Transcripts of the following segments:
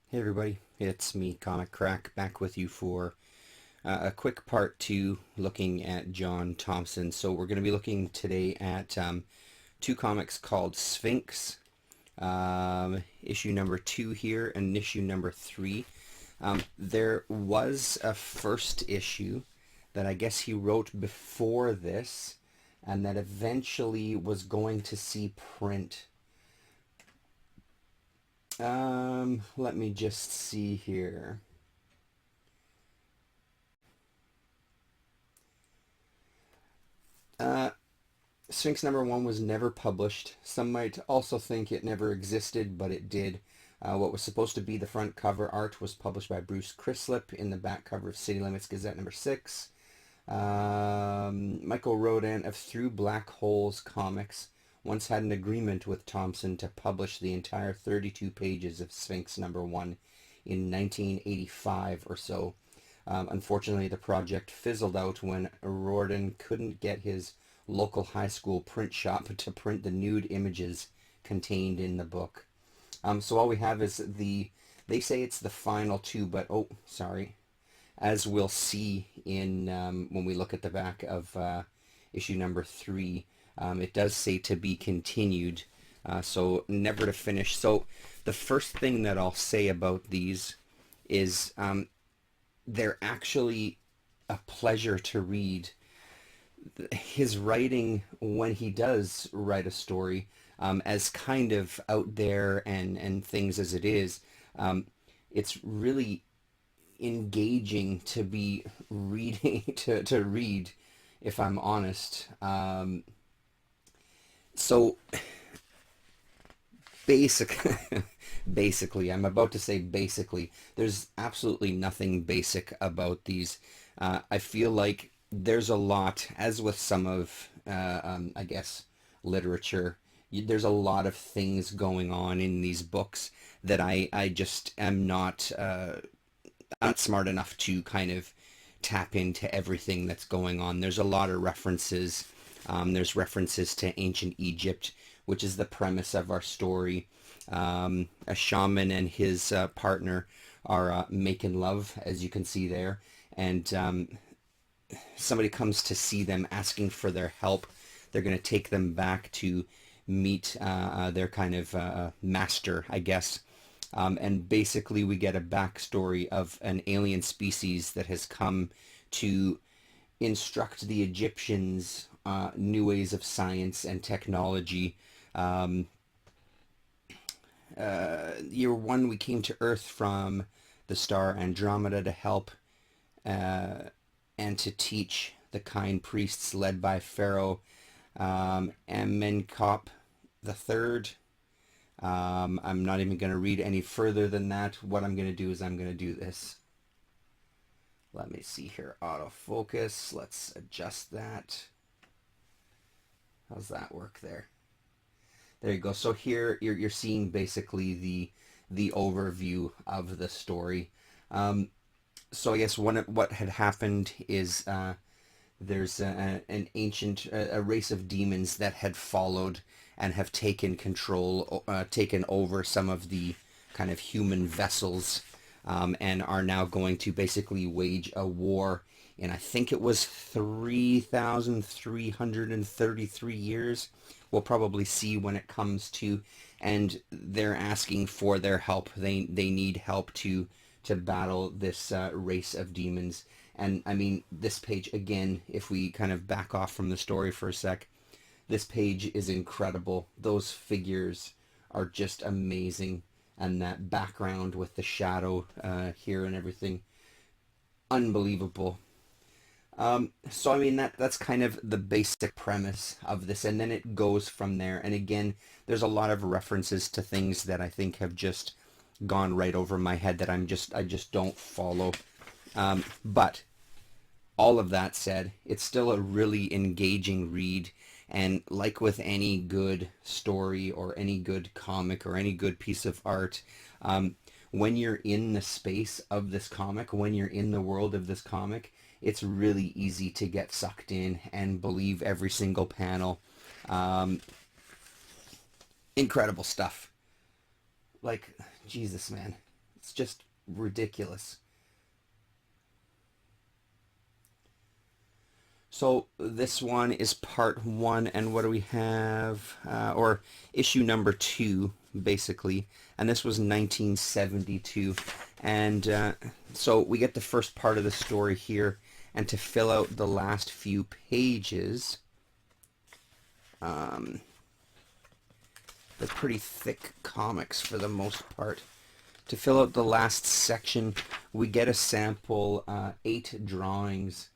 Hey everybody, it's me, Comic Crack, back with you for a quick part two looking at John Thompson. So we're going to be looking today at two comics called Sphinx, issue number 2 here and issue number 3. There was a first issue that I guess he wrote before this and that eventually was going to see print. Let me just see here. Uh, Sphinx number 1 was never published. Some might also think it never existed, but it did. What was supposed to be the front cover art was published by Bruce Crislip in the back cover of City Limits Gazette number 6. Michael Rodan of Through Black Holes Comics once had an agreement with Thompson to publish the entire 32 pages of Sphinx number 1 in 1985 or so. Unfortunately, the project fizzled out when Rodan couldn't get his local high school print shop to print the nude images contained in the book. So all we have is they say it's the final two, but oh, sorry. As we'll see in when we look at the back of issue number 3, it does say to be continued, so never to finish. So the first thing that I'll say about these is they're actually a pleasure to read. His writing, when he does write a story, as kind of out there and things as it is, it's really engaging to be reading to read, if I'm honest. So basic basically, I'm about to say basically, there's absolutely nothing basic about these. I feel like there's a lot, as with some of I guess literature, there's a lot of things going on in these books that I just am not smart enough to kind of tap into everything that's going on. There's a lot of references. There's references to ancient Egypt, which is the premise of our story. A shaman and his partner are making love, as you can see there, and somebody comes to see them asking for their help. They're going to take them back to meet their kind of master, I guess. And basically we get a backstory of an alien species that has come to instruct the Egyptians new ways of science and technology. Year 1, we came to Earth from the star Andromeda to help and to teach the kind priests led by Pharaoh Amenhotep the Third. I'm not even going to read any further than that. What I'm going to do is I'm going to do this. Let me see here. Autofocus. Let's adjust that. How's that work there? There you go. So here you're seeing basically the overview of the story. So I guess what had happened is there's an ancient a race of demons that had followed and have taken control, taken over some of the kind of human vessels, and are now going to basically wage a war in, I think it was 3,333 years. We'll probably see when it comes to, and they're asking for their help. They need help to battle this race of demons. And I mean, this page, again, if we kind of back off from the story for a sec, this page is incredible. Those figures are just amazing. And that background with the shadow here and everything, unbelievable. So I mean, that's kind of the basic premise of this, and then it goes from there. And again, there's a lot of references to things that I think have just gone right over my head that I just don't follow. But all of that said, it's still a really engaging read. And like with any good story or any good comic or any good piece of art, when you're in the space of this comic, when you're in the world of this comic, it's really easy to get sucked in and believe every single panel. Um, Incredible stuff. Like, Jesus, man. It's just ridiculous. So this one is part one, and what do we have? Or issue number two, basically. And this was 1972. And so we get the first part of the story here. And to fill out the last few pages, they're pretty thick comics for the most part. To fill out the last section, we get a sample 8 drawings.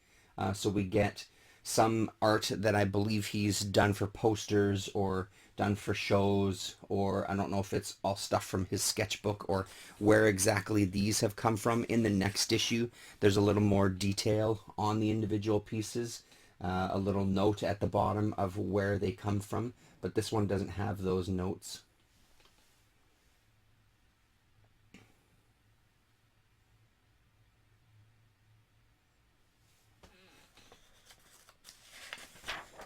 So we get some art that I believe he's done for posters or done for shows, or I don't know if it's all stuff from his sketchbook or where exactly these have come from. In the next issue, there's a little more detail on the individual pieces, a little note at the bottom of where they come from, but this one doesn't have those notes.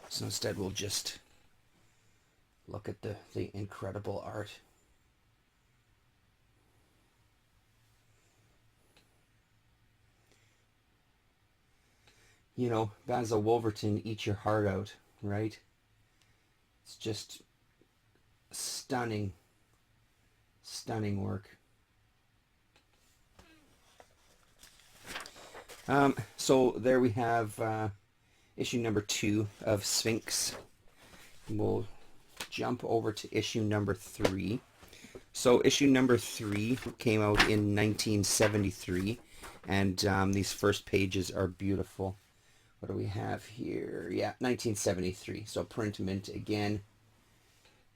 So instead we'll just look at the incredible art. You know, Basil Wolverton, eat your heart out, right? It's just stunning, stunning work. So there we have issue number 2 of Sphinx. We'll jump over to issue number 3. So issue number 3 came out in 1973, and these first pages are beautiful. What do we have here? Yeah, 1973. So print mint again,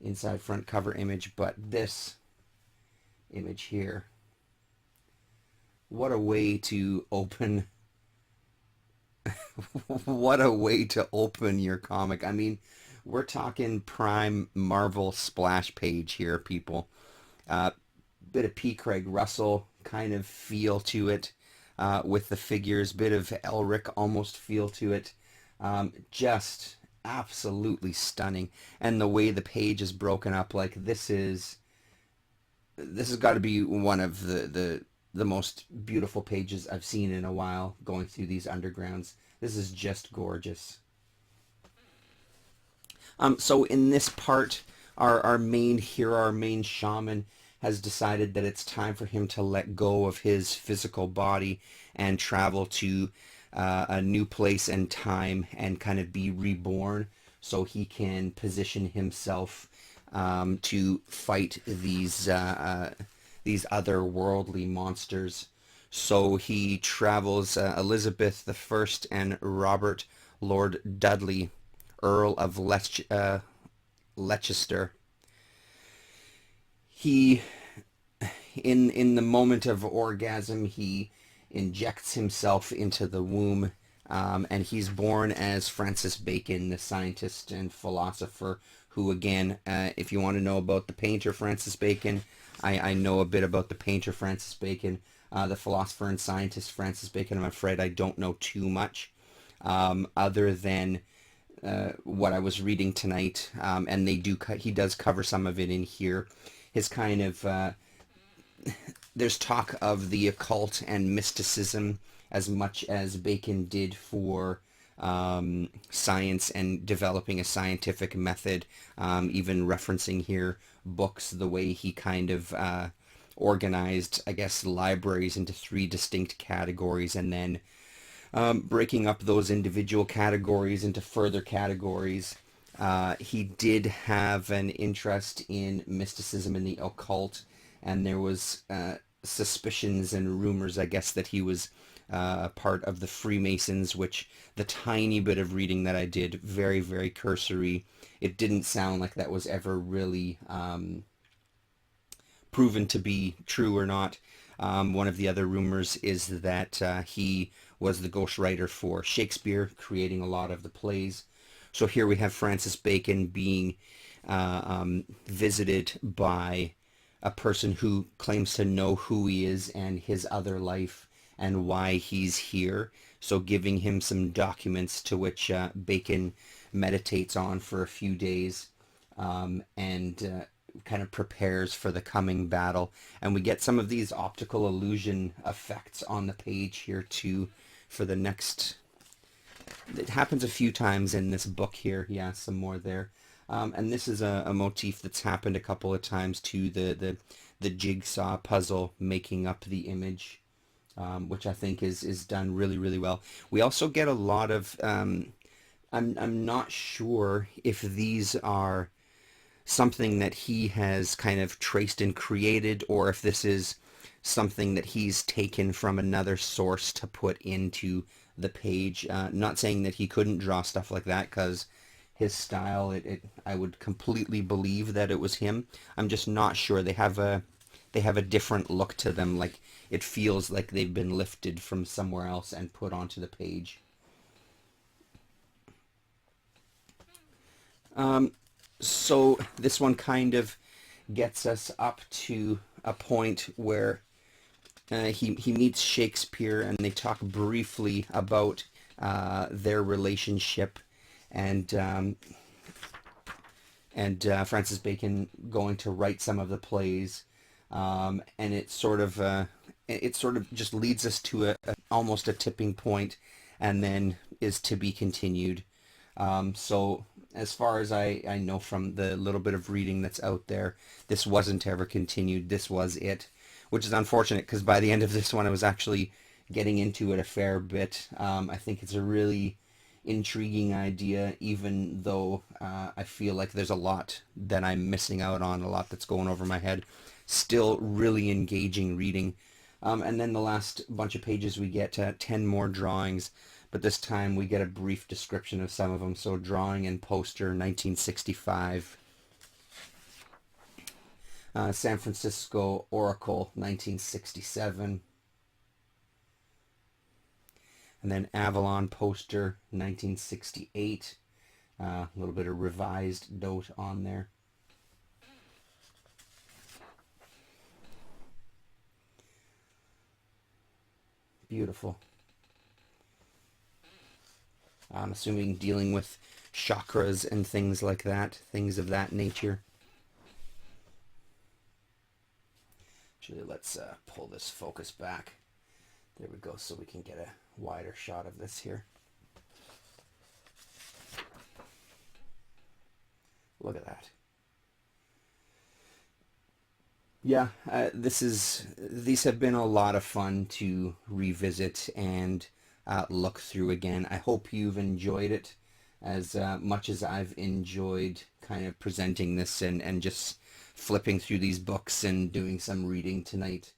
inside front cover image, but this image here. What a way to open what a way to open your comic. I mean, we're talking prime Marvel splash page here, people. Bit of P. Craig Russell kind of feel to it with the figures. Bit of Elric almost feel to it. Just absolutely stunning. And the way the page is broken up, like this has got to be one of the most beautiful pages I've seen in a while, going through these undergrounds. This is just gorgeous. So in this part, our main hero, our main shaman, has decided that it's time for him to let go of his physical body and travel to a new place and time and kind of be reborn, so he can position himself to fight these otherworldly monsters. So he travels Elizabeth I and Robert Lord Dudley, Earl of Leicester. He, in the moment of orgasm, he injects himself into the womb, and he's born as Francis Bacon, the scientist and philosopher, who, again, if you want to know about the painter Francis Bacon, I know a bit about the painter Francis Bacon. The philosopher and scientist Francis Bacon, I'm afraid I don't know too much, other than what I was reading tonight, and he does cover some of it in here. His kind of there's talk of the occult and mysticism as much as Bacon did for science and developing a scientific method, even referencing here books, the way he kind of organized, I guess, libraries into 3 distinct categories, and then breaking up those individual categories into further categories. He did have an interest in mysticism and the occult, and there was suspicions and rumors, I guess, that he was part of the Freemasons, which the tiny bit of reading that I did, very, very cursory, it didn't sound like that was ever really proven to be true or not. One of the other rumors is that he was the ghostwriter for Shakespeare, creating a lot of the plays. So here we have Francis Bacon being visited by a person who claims to know who he is and his other life and why he's here. So giving him some documents to which Bacon meditates on for a few days. And kind of prepares for the coming battle. And we get some of these optical illusion effects on the page here too for the next. It happens a few times in this book here. Yeah, some more there. And this is a motif that's happened a couple of times too, the jigsaw puzzle making up the image, which I think is done really, really well. We also get a lot of, I'm not sure if these are something that he has kind of traced and created, or if this is something that he's taken from another source to put into the page. Not saying that he couldn't draw stuff like that, because his style, I would completely believe that it was him. I'm just not sure. They have a different look to them. Like, it feels like they've been lifted from somewhere else and put onto the page. So this one kind of gets us up to a point where he meets Shakespeare, and they talk briefly about their relationship, and Francis Bacon going to write some of the plays, and it sort of just leads us to almost a tipping point, and then is to be continued. So as far as I know from the little bit of reading that's out there, this wasn't ever continued. This was it, which is unfortunate, because by the end of this one, I was actually getting into it a fair bit. I think it's a really intriguing idea, even though I feel like there's a lot that I'm missing out on, a lot that's going over my head. Still really engaging reading. And then the last bunch of pages, we get 10 more drawings, but this time we get a brief description of some of them. So drawing and poster, 1965. San Francisco Oracle, 1967. And then Avalon poster, 1968. A little bit of revised note on there. Beautiful. I'm assuming dealing with chakras and things like that, things of that nature. Actually, let's pull this focus back. There we go, so we can get a wider shot of this here. Look at that. Yeah, these have been a lot of fun to revisit and look through again. I hope you've enjoyed it as much as I've enjoyed kind of presenting this and just flipping through these books and doing some reading tonight.